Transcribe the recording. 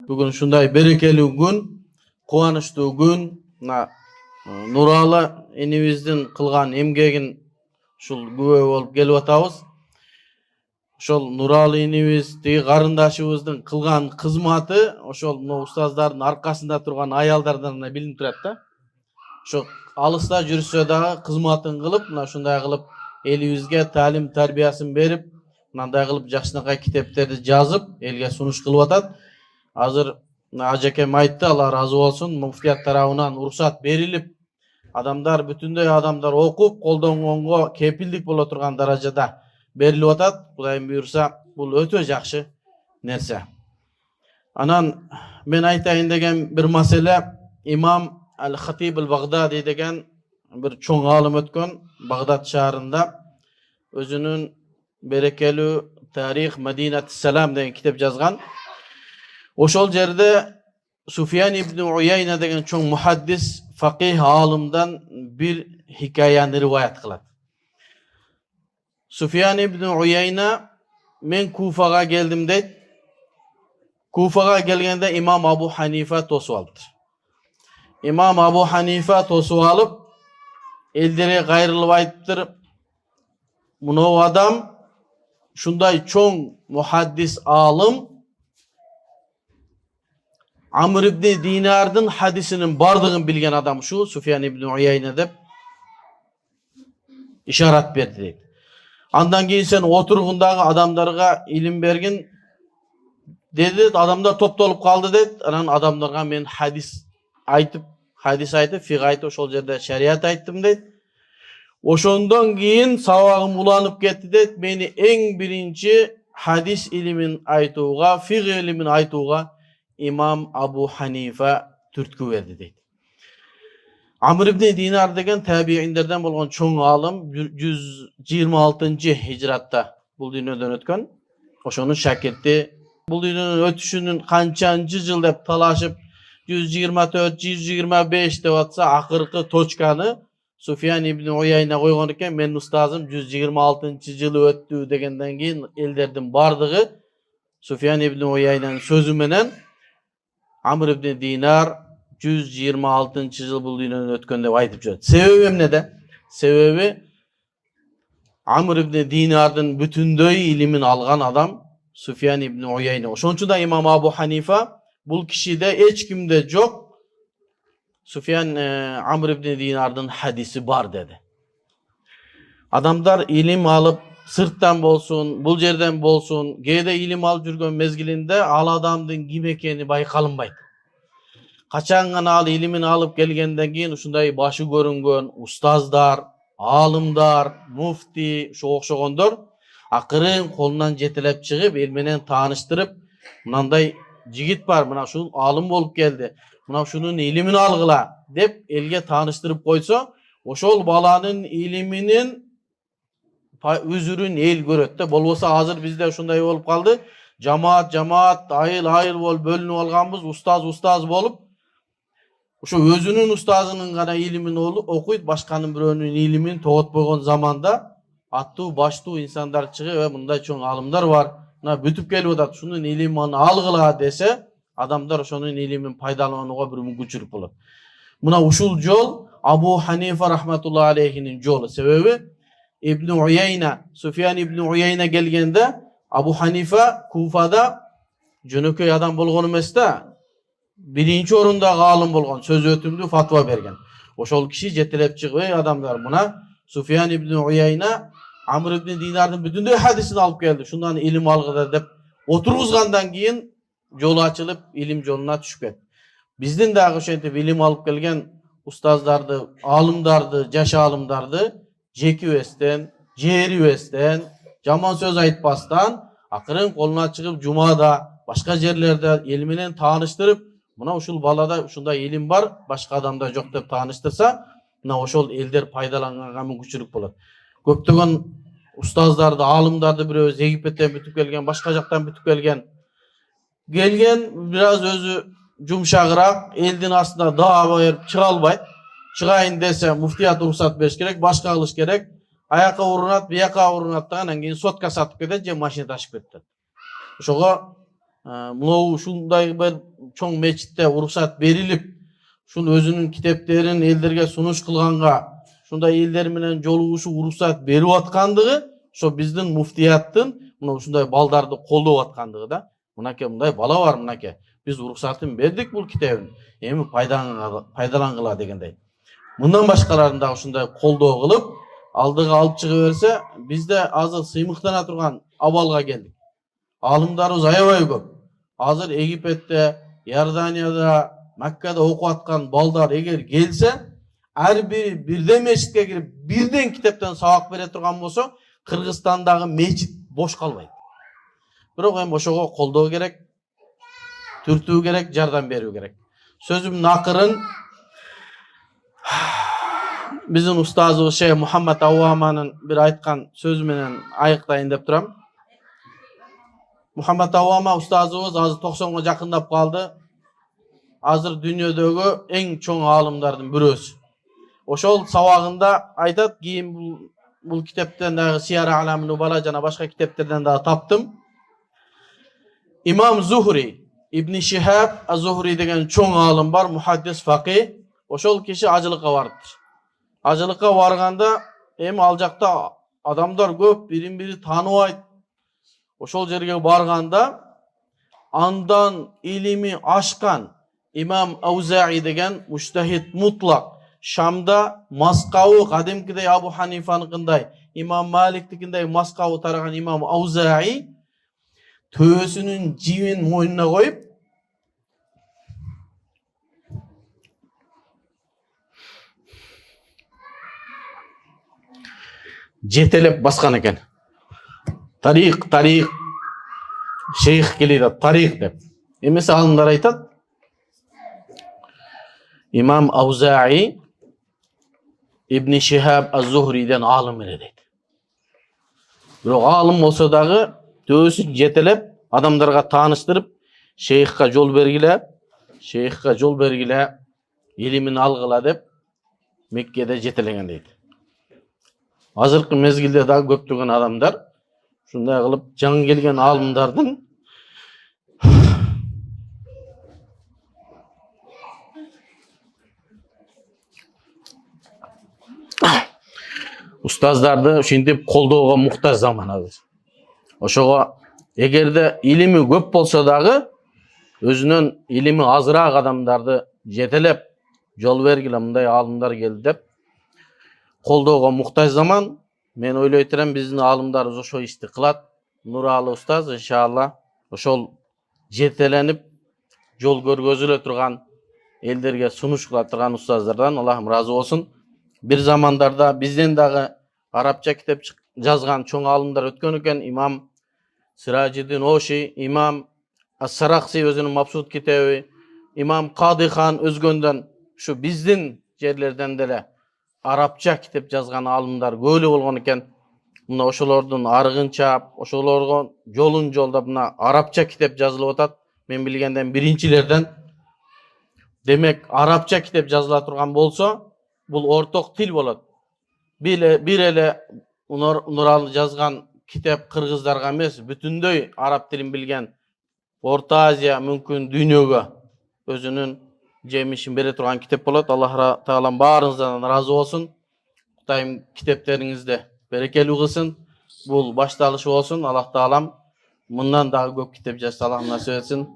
Бүгін шундай берекелі күн, қуанышты күн. Нуралы энебиздин кылган эмгегин ушул күбө болуп келип атабыз. Ошол Нуралы энебиз тиги карындашыбыздын кылган кызматы ошол устаздардын аркасында турган аялдардан билинип турат да. Ошо алыста жүрсө дагы кызматын кылып, мына ушундай кылып элибизге таалим тарбиясын берип, мындай кылып жакшынакай китептерди жазып, элге сунуш кылып атат. Азыр ажакем айтты, Алла разы болсун, муфтият тарабынан уруксат берилип, адамдар бүтүндөй адамдар окуп, колдонгонго кепилдик боло турган даражада берилип атат. Кудайым буйрса, бул өтө жакшы нерсе. Анан мен айтайын деген бир маселе, имам Ал-Хатиб Ал-Багдади деген бир чоң алым өткөн Багдад шаарында өзүнүн берекелүү тарих Мадинат Салам деген китеп жазган. Ошол жерде Суфиян ибн Уяйна деген чоң мухаддис, фақих алымдан бир хикаяны риваят кылат. Суфиян ибн Уяйна, мен Куфага келдим дейт. Куфага келгенде имам Абу Ханифа тосуп алыптыр. Имам Абу Ханифа тосуп алып, элдерге кайрылып айтыптыр, мынау адам шундай чоң мухаддис алым, Амр ибн Динардын хадисинин бардыгын билген адам ушу Суфиян ибн Уяйна деп ишарат берди дейт. Андан кийин сен отургундагы адамдарга илим бергин деди, адамдар топтолуп калды дейт. Анан адамдарга мен хадис айтып, фиг айтып, ошол жерде шарият айттым дейт. Ошондон кийин сабагым уланып кетти дейт. Мени эң биринчи хадис илимин айтууга, фиг илимин айтууга имам Абу Ханифа түрткү берди дейт. Амр ибн Динар деген табииндерден болгон чоң алым, 126 хижратта бул дүйнөдөн өткөн. Ошонун шакирти, бул дүйнөнүн өтүшүнүн канчанчы жыл деп талашып, 124, 125 деп атса, акыркы точканы Суфиян ибн Уяйна койгон экен. Менин устазым 126 жылы өттү дегенден кийин элдердин бардыгы Суфиян ибн Уяйнанын сөзү менен Амр ибн Динар 126 жыл бул дүйнөдөн өткөн деп айтып жүрөт. Себеби эмнеде? Себеби Амр ибн Динардын бүтүндөй илимин алган адам Суфиян ибн Уяйна. Ошончо да имам Абу Ханифа бул кишиде эч кимде жок Суфиян Амр ибн Динардын хадиси бар деди. Адамдар илим алып, сырттан болсун, бул жерден болсун, кээде илим алып жүргөн мезгилинде ал адамдын ким экени байкалынбайт. Качан гана ал илимин алып келгенден кийин ушундай башы көрүнгөн устаздар, алымдар, муфти, ошого окшогондор акырын колунан жетелеп чыгып, эл менен тааныштырып, мындай жигит бар, мына ушул алым болуп келди, мына ушунун илимин алгыла деп элге тааныштырып койсо, ошол баланын илиминин үзүрүн эл көрөт да. Болбосо азыр бизде ушундай болуп калды. Жамаат, айыл болуп бөлүнүп алганбыз, устаз болуп, ошо өзүнүн устазынын гана илимин окуйт, башканын бирөөнүн илимин тоготпогон заманда аттуу, баштуу инсандар чыгып, мындай чоң алымдар бар, мына бүтүп келип атат, ушунун илимин алгыла десе, адамдар ошонун илимин пайдаланууга бир мүмкүнчүлүк болот. Мына ушул жол Абу Ханифа рахматулла алейхинин жолу. Себеби Ибн Уяйна, Суфиян ибн Уяйна келгенде Абу Ханифа Куфада жөнөкөй адам болгон эмес да, биринчи орундагы алым болгон, сөз өтүмдүү фатва берген. Ошол киши жетелеп чыгып, адамдар, мына Суфиян ибн Уяйна Амр ибн Динардын бүтүндөй хадисин алып келди, шундан илим алгыла деп отургузгандан кийин жолу ачылып, илим жолуна түшүп кетти. Биздин дагы ошентип илим алып келген устаздарды, алымдарды, жаш алымдарды жекибестен, жерибестен, жаман сөз айтпастан, акырын колуна чыгып, жумада, башка жерлерде эл менен тааныштырып, мына ушул балада ушундай илим бар, башка адамда жок деп тааныштырса, мына ошол элдер пайдаланганга мүмкүнчүлүк болот. Көптөгөн устаздарды, алымдарды бирөөбүз Египеттен бүтүп келген, башка жактан бүтүп келген, бираз өзү жумшагыраак, элдин астына даа берип чыга албайт. Чыгайын десе муфтият уруксат бериш керек, башка кылыш керек. Аяка урунат, бияка урунат, анан кийин сотка сатып кетет же машина ташып кетет. Ошого ушундай бир чоң мечитте уруксат берилип, ушул өзүнүн китептерин элдерге сунуш кылганга, ушундай элдер менен жолугушуу уруксат берип аткандыгы, ошо биздин муфтияттын мына ушундай балдарды колдоп аткандыгы да. Мынакей мындай бала бар, мынакей. Биз уруксатын бердик бул китебин. Эми пайдалангыла дегендей. Мындан башкаларын да ушундай колдоо кылып, алдыга алып чыга берсе, бизде азыр сыймыктана турган абалга келдик. Алымдарыбыз аябай көп. Азыр Египетте, Иорданияда, Маккада окуп аткан балдар эгер келсе, ар бири бирден мечитке кирип, бирден китептен сабак бере турган болсо, Кыргызстандагы мечит бош калбайт. Бирок эми ошого колдоо керек, түртүү керек, жардам берүү керек. Сөзүмдүн акырын биздин устазыбыз Шейх Мухаммад Ауаманын бир айткан сөзү менен айыктайын деп турам. Мухаммад Ауама устазыбыз азыр 90га жакындап калды. Азыр дүйнөдөгү эң чоң аалымдардын бирөөсү. Ошол сабагында айтат, кийин бул китептен дагы Сияр А'лам Нубала жана башка китептерден дагы таптым. Имам Зухри, Ибн Шихаб Az-Zuhri деген чоң аалым бар, мухаддис, фақih. Ошол киши ажылыкка бардыр. Ажылыкка барганда, эми ал жакта адамдар көп, бирин-бири тааныбайт. Ошол жерге барганда, андан илими ашкан имам Аузаи деген муштахид мутлак, Шамда маскабы кадимкидей Абу Ханифаныкындай, имам Маликтикиндей маскабы тараган имам Аузаи төсүнүн жибин мойнуна коюп, жетелеп баскан экен. Тарих, шейх келеді, тарих деп. Эмесе алымдар айтат, имам Аузаи Ибн Шихаб Az-Zuhri'ден алым эле дейт. Бирок алым болсо дагы төсүн жетелеп, адамдарга тааныштырып, шейхка жол бергиле, илимин алгыла деп Меккеде жетелеген дейт. Азыркы мезгилде дагы көптөгөн адамдар ушундай кылып жаңы келген алымдардын устаздарды ушинтип колдоого муктаж заман азыр. Ошого эгерде илими көп болсо дагы өзүнүн илими азыраак адамдарды жетелеп жол бергиле, мындай алымдар келди деп колдоого муктаж заман. Мен ойлойт элем биздин алымдарыбыз ошо ишти кылат. Нуралы устаз иншалла ошол жетеленип жол көргөзүлө турган элдерге сунуш кыла турган устаздардан Аллахым ыраазы болсун. Бир замандарда бизден дагы арабча китеп жазган чоң алымдар өткөн экен. Имам Сиражиддин Оши, имам Ас-Сарахси өзүнүн Мабсут китеби, имам Кадыхан өзгөндөн ушу биздин жерлерден деле арабча китеп жазган алымдар көөлүү болгон экен. Мына ошолордун арыгынча, ошолорго жолун жолдоп мына арабча китеп жазылып атат. Мен билгенден биринчилерден. Демек, арабча китеп жазыла турган болсо, бул орток тил болот. Бир эле Нуралы жазган китеп кыргыздарга эмес, бүтүндөй араб тилин билген Орто Азия, мүмкүн дүйнөгө өзүнүн жемишин бере турган китеп болот. Аллах Таалам баарыңыздан ыраазы болсун. Кутайым китептериңизде берекелүү кылсын. Бул башталышы болсун. Аллах Таалам мындан дагы көп китеп жазса Аллах насип этсин.